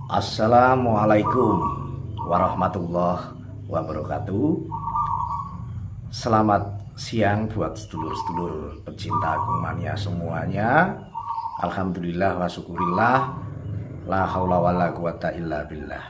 Assalamualaikum warahmatullahi wabarakatuh. Selamat siang buat sedulur-sedulur pecinta Agung Mania semuanya. Alhamdulillah wa syukurillah, la haula wala quwata illa billah.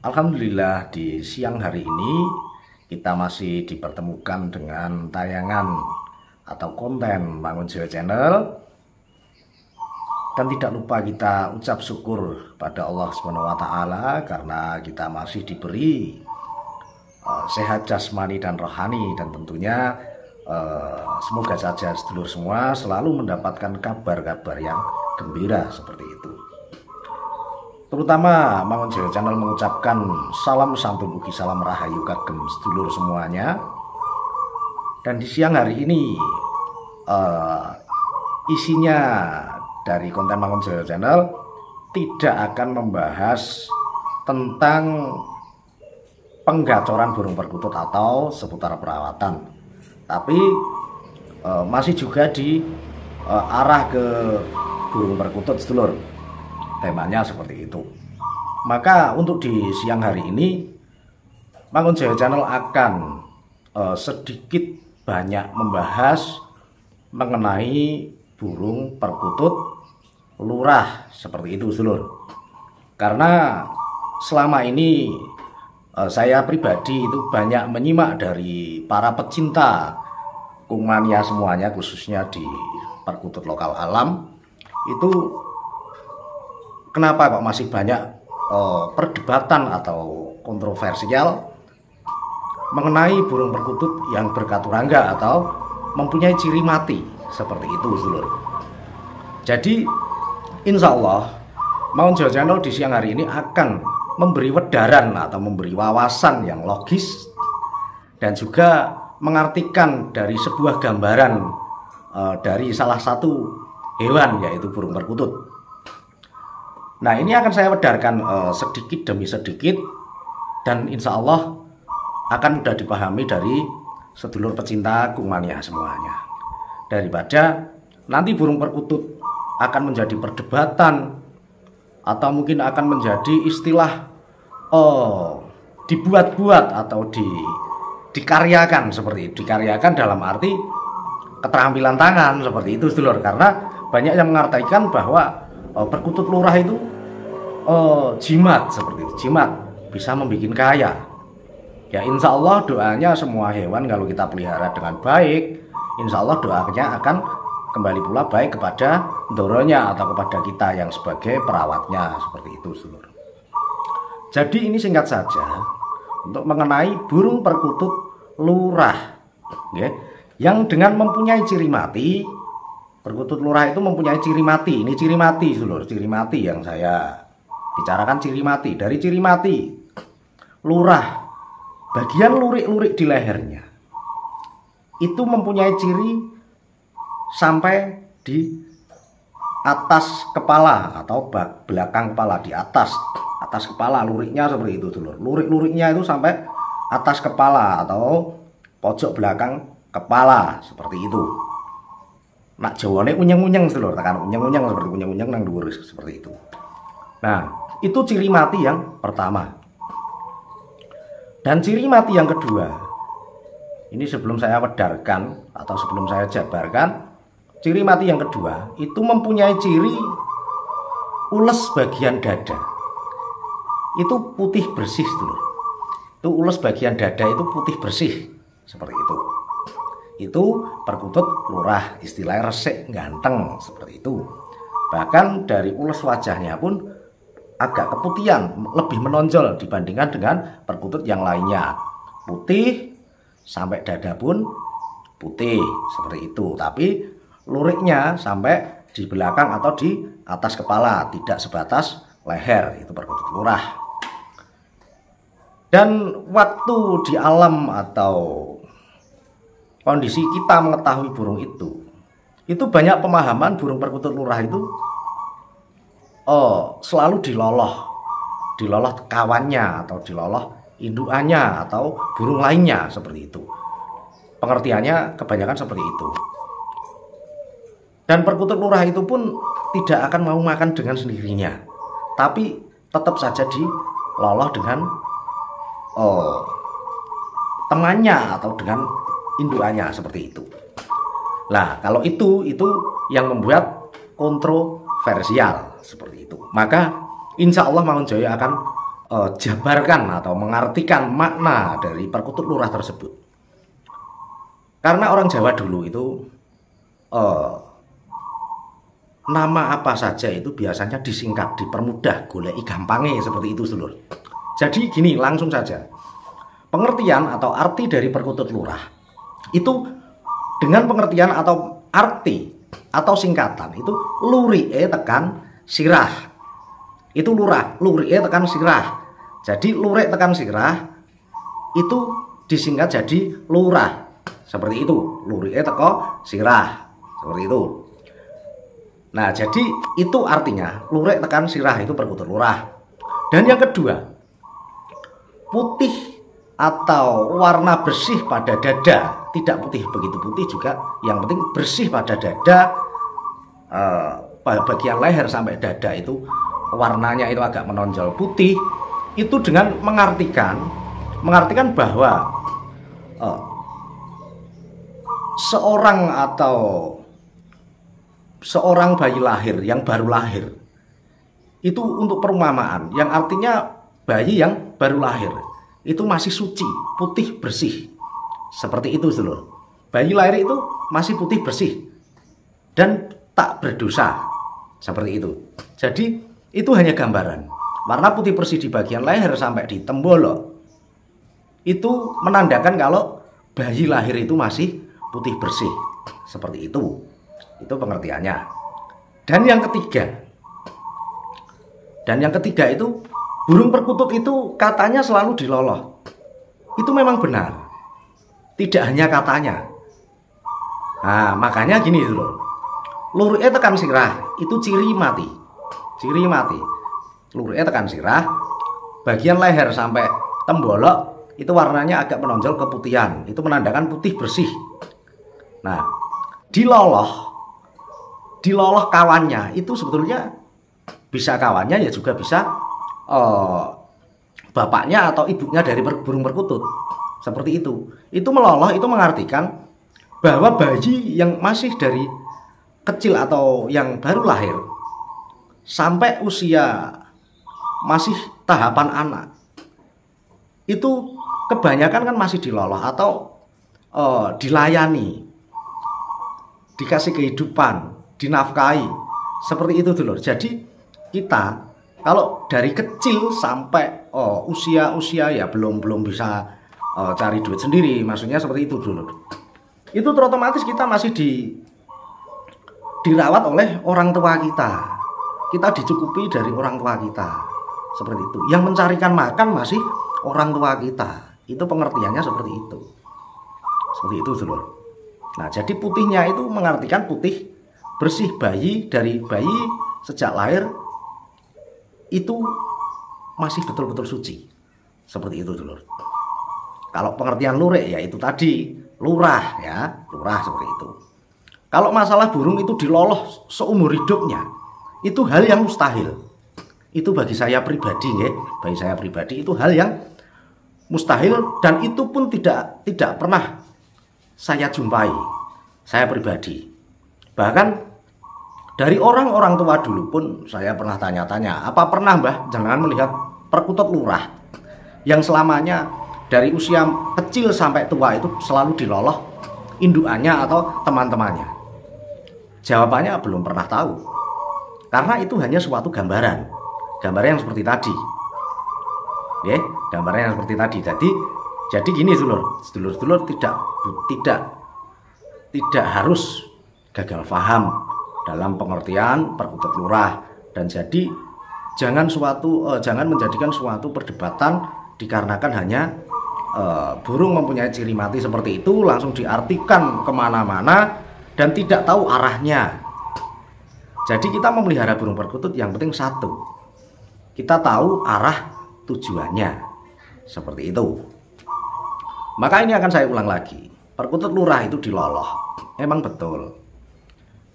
Alhamdulillah, di siang hari ini kita masih dipertemukan dengan tayangan atau konten Mangun Jawa Channel. Dan tidak lupa kita ucap syukur pada Allah SWT karena kita masih diberi sehat jasmani dan rohani, dan tentunya semoga saja sedulur semua selalu mendapatkan kabar-kabar yang gembira seperti itu. Terutama Mangun Jawa Channel mengucapkan salam santun ugi salam rahayu kagem sedulur semuanya. Dan di siang hari ini isinya dari konten Mangun Jawa Channel tidak akan membahas tentang penggacoran burung perkutut atau seputar perawatan, tapi masih juga di arah ke burung perkutut sedulur. Temanya seperti itu. Maka untuk di siang hari ini Mangun Jawa Channel akan sedikit banyak membahas mengenai burung perkutut lurah seperti itu sedulur. Karena selama ini saya pribadi itu banyak menyimak dari para pecinta Agung Mania semuanya, khususnya di perkutut lokal alam itu, kenapa kok masih banyak perdebatan atau kontroversial mengenai burung perkutut yang berkaturangga atau mempunyai ciri mati seperti itu sedulur. Jadi insya Allah Mangun Jawa Channel di siang hari ini akan memberi wedaran atau memberi wawasan yang logis dan juga mengartikan dari sebuah gambaran dari salah satu hewan, yaitu burung perkutut. Nah, ini akan saya wedarkan sedikit demi sedikit, dan insya Allah akan mudah dipahami dari sedulur pecinta Agung Mania semuanya, daripada nanti burung perkutut akan menjadi perdebatan atau mungkin akan menjadi istilah dibuat-buat atau dikaryakan seperti itu. Dikaryakan dalam arti keterampilan tangan seperti itu sedulur, karena banyak yang mengartikan bahwa perkutut lurah itu jimat seperti itu. Jimat bisa membuat kaya. Ya insya Allah doanya semua hewan kalau kita pelihara dengan baik, insya Allah doanya akan kembali pula baik kepada doronya atau kepada kita yang sebagai perawatnya seperti itu sedulur. Jadi ini singkat saja untuk mengenai burung perkutut lurah, ya, yang dengan mempunyai ciri mati. Perkutut lurah itu mempunyai ciri mati. Ini ciri mati sedulur, ciri mati yang saya bicarakan, ciri mati. Dari ciri mati lurah, bagian lurik-lurik di lehernya itu mempunyai ciri sampai di atas kepala atau belakang kepala, di atas kepala luriknya seperti itu dulur. Lurik-luriknya itu sampai atas kepala atau pojok belakang kepala seperti itu. Nak jawane unyeng-unyeng sedulur, tekan unyeng-unyeng seperti unyeng-unyeng nang dhuwur seperti itu. Nah, itu ciri mati yang pertama. Dan ciri mati yang kedua, ini sebelum saya wedarkan atau sebelum saya jabarkan, ciri mati yang kedua itu mempunyai ciri ules bagian dada. Itu putih bersih dulu. Itu ules bagian dada itu putih bersih seperti itu. Itu perkutut lurah, istilahnya resik ganteng seperti itu. Bahkan dari ules wajahnya pun agak keputihan, lebih menonjol dibandingkan dengan perkutut yang lainnya. Putih sampai dada pun putih seperti itu, tapi luriknya sampai di belakang atau di atas kepala, tidak sebatas leher. Itu perkutut lurah. Dan waktu di alam atau kondisi kita mengetahui burung itu banyak pemahaman burung perkutut lurah itu selalu diloloh kawannya atau diloloh indukannya atau burung lainnya seperti itu. Pengertiannya kebanyakan seperti itu. Dan perkutut lurah itu pun tidak akan mau makan dengan sendirinya. tapi tetap saja diloloh dengan temannya atau dengan indukannya seperti itu. Nah, kalau itu yang membuat kontroversial seperti itu. Maka insya Allah Mangun Joyo akan jabarkan atau mengartikan makna dari perkutut lurah tersebut. Karena orang Jawa dulu itu nama apa saja itu biasanya disingkat, dipermudah, goleki gampangnya seperti itu, Sedulur. Jadi gini, langsung saja. Pengertian atau arti dari perkutut lurah itu dengan pengertian atau arti atau singkatan itu lurie tekan sirah. Itu lurah, lurie tekan sirah. Jadi lurik tekan sirah itu disingkat jadi lurah. Seperti itu, lurie teko sirah. Seperti itu. Nah, jadi itu artinya lurik tekan sirah itu perkutut lurah. Dan yang kedua, putih atau warna bersih pada dada, tidak putih begitu putih juga, yang penting bersih pada dada, bagian leher sampai dada itu warnanya itu agak menonjol putih, itu dengan mengartikan bahwa seorang bayi lahir yang baru lahir itu untuk perumpamaan, yang artinya bayi yang baru lahir itu masih suci, putih, bersih. Seperti itu, Sedulur. Bayi lahir itu masih putih, bersih dan tak berdosa. Seperti itu. Jadi itu hanya gambaran. Warna putih bersih di bagian leher sampai di tembolok itu menandakan kalau bayi lahir itu masih putih bersih. Seperti itu. Itu pengertiannya. Dan yang ketiga itu burung perkutut itu katanya selalu diloloh. Itu memang benar. Tidak hanya katanya. Nah, makanya gini dulu. Luruke tekan sirah itu ciri mati. Ciri mati. Luruke tekan sirah, bagian leher sampai tembolok itu warnanya agak menonjol keputihan. Itu menandakan putih bersih. Nah, diloloh kawannya itu sebetulnya bisa kawannya ya juga bisa bapaknya atau ibunya dari burung perkutut. Seperti itu. Itu meloloh itu mengartikan bahwa bayi yang masih dari kecil atau yang baru lahir sampai usia masih tahapan anak itu kebanyakan kan masih diloloh atau dilayani, dikasih kehidupan, dinafkahi. Seperti itu dulu. Jadi kita kalau dari kecil sampai usia ya belum bisa cari duit sendiri, maksudnya seperti itu dulu. Itu otomatis kita masih dirawat oleh orang tua kita. Kita dicukupi dari orang tua kita. Seperti itu. Yang mencarikan makan masih orang tua kita. Itu pengertiannya seperti itu. Seperti itu dulu. Nah, jadi putihnya itu mengartikan putih bersih, bayi dari bayi sejak lahir itu masih betul-betul suci. Seperti itu dulu. Kalau pengertian lurik ya itu tadi lurah ya, lurah seperti itu. Kalau masalah burung itu diloloh seumur hidupnya, itu hal yang mustahil. Itu bagi saya pribadi ya, bagi saya pribadi itu hal yang mustahil dan itu pun tidak pernah saya jumpai, saya pribadi. Bahkan dari orang-orang tua dulu pun saya pernah tanya-tanya, apa pernah Mbah jangan melihat perkutut lurah yang selamanya dari usia kecil sampai tua itu selalu diloloh indukannya atau teman-temannya? Jawabannya belum pernah tahu. Karena itu hanya suatu gambaran. Gambaran yang seperti tadi. Ya, gambaran yang seperti tadi. Jadi gini sedulur tidak harus gagal paham dalam pengertian perkutut lurah, dan jadi jangan menjadikan suatu perdebatan dikarenakan hanya burung mempunyai ciri mati seperti itu langsung diartikan kemana-mana dan tidak tahu arahnya. Jadi kita memelihara burung perkutut yang penting satu, kita tahu arah tujuannya. Seperti itu. Maka ini akan saya ulang lagi, perkutut lurah itu diloloh. Emang betul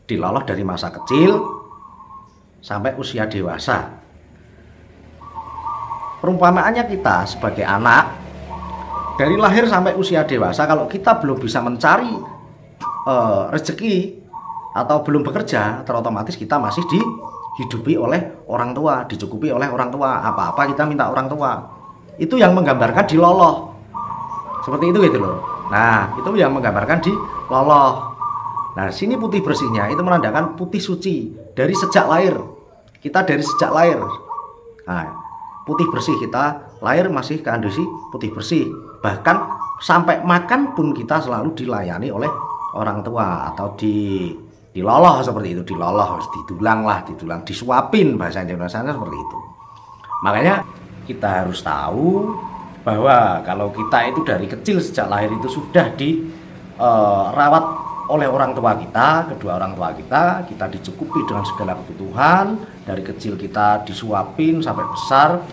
diloloh dari masa kecil sampai usia dewasa. perumpamaannya kita sebagai anak dari lahir sampai usia dewasa, kalau kita belum bisa mencari rezeki atau belum bekerja, otomatis kita masih dihidupi oleh orang tua, dicukupi oleh orang tua. Apa-apa kita minta orang tua. Itu yang menggambarkan diloloh. Seperti itu gitu loh. Nah, itu yang menggambarkan diloloh. Nah, sini putih bersihnya itu menandakan putih suci dari sejak lahir. Kita dari sejak lahir. Nah, putih bersih, kita lahir masih kondisi putih bersih. Bahkan sampai makan pun kita selalu dilayani oleh orang tua atau diloloh seperti itu, diloloh, didulang, disuapin, bahasa Indonesianya seperti itu. Makanya kita harus tahu bahwa kalau kita itu dari kecil sejak lahir itu sudah dirawat oleh orang tua kita, kedua orang tua kita dicukupi dengan segala kebutuhan. Dari kecil kita disuapin sampai besar,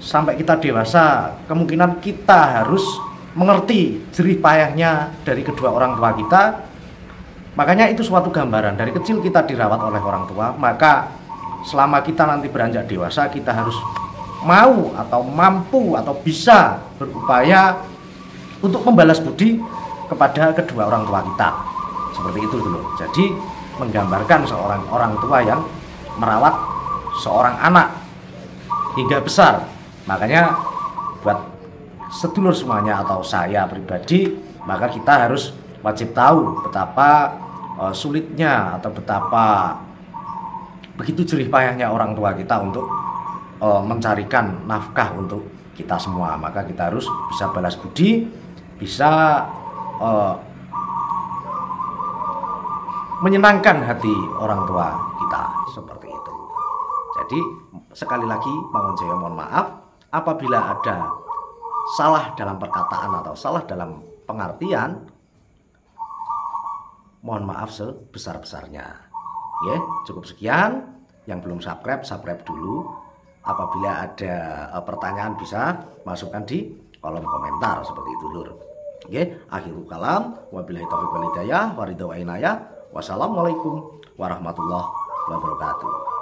sampai kita dewasa, kemungkinan kita harus mengerti jerih payahnya dari kedua orang tua kita. Makanya itu suatu gambaran, dari kecil kita dirawat oleh orang tua, maka selama kita nanti beranjak dewasa, kita harus mau atau mampu atau bisa berupaya untuk membalas budi kepada kedua orang tua kita. Seperti itu dulu. Jadi menggambarkan seorang orang tua yang merawat seorang anak hingga besar. Makanya buat sedulur semuanya atau saya pribadi, maka kita harus wajib tahu betapa sulitnya atau betapa begitu jerih payahnya orang tua kita untuk mencarikan nafkah untuk kita semua. Maka kita harus bisa balas budi, bisa menyenangkan hati orang tua kita, seperti itu. Jadi sekali lagi mohon maaf apabila ada salah dalam perkataan atau salah dalam pengertian, mohon maaf sebesar-besarnya. Ya, cukup sekian. Yang belum subscribe dulu. Apabila ada pertanyaan bisa masukkan di kolom komentar seperti itu, Lur. Oke, akhirul kalam, wabillahi taufiq wal hidayah, waridho wa inayah. Wassalamualaikum warahmatullahi wabarakatuh.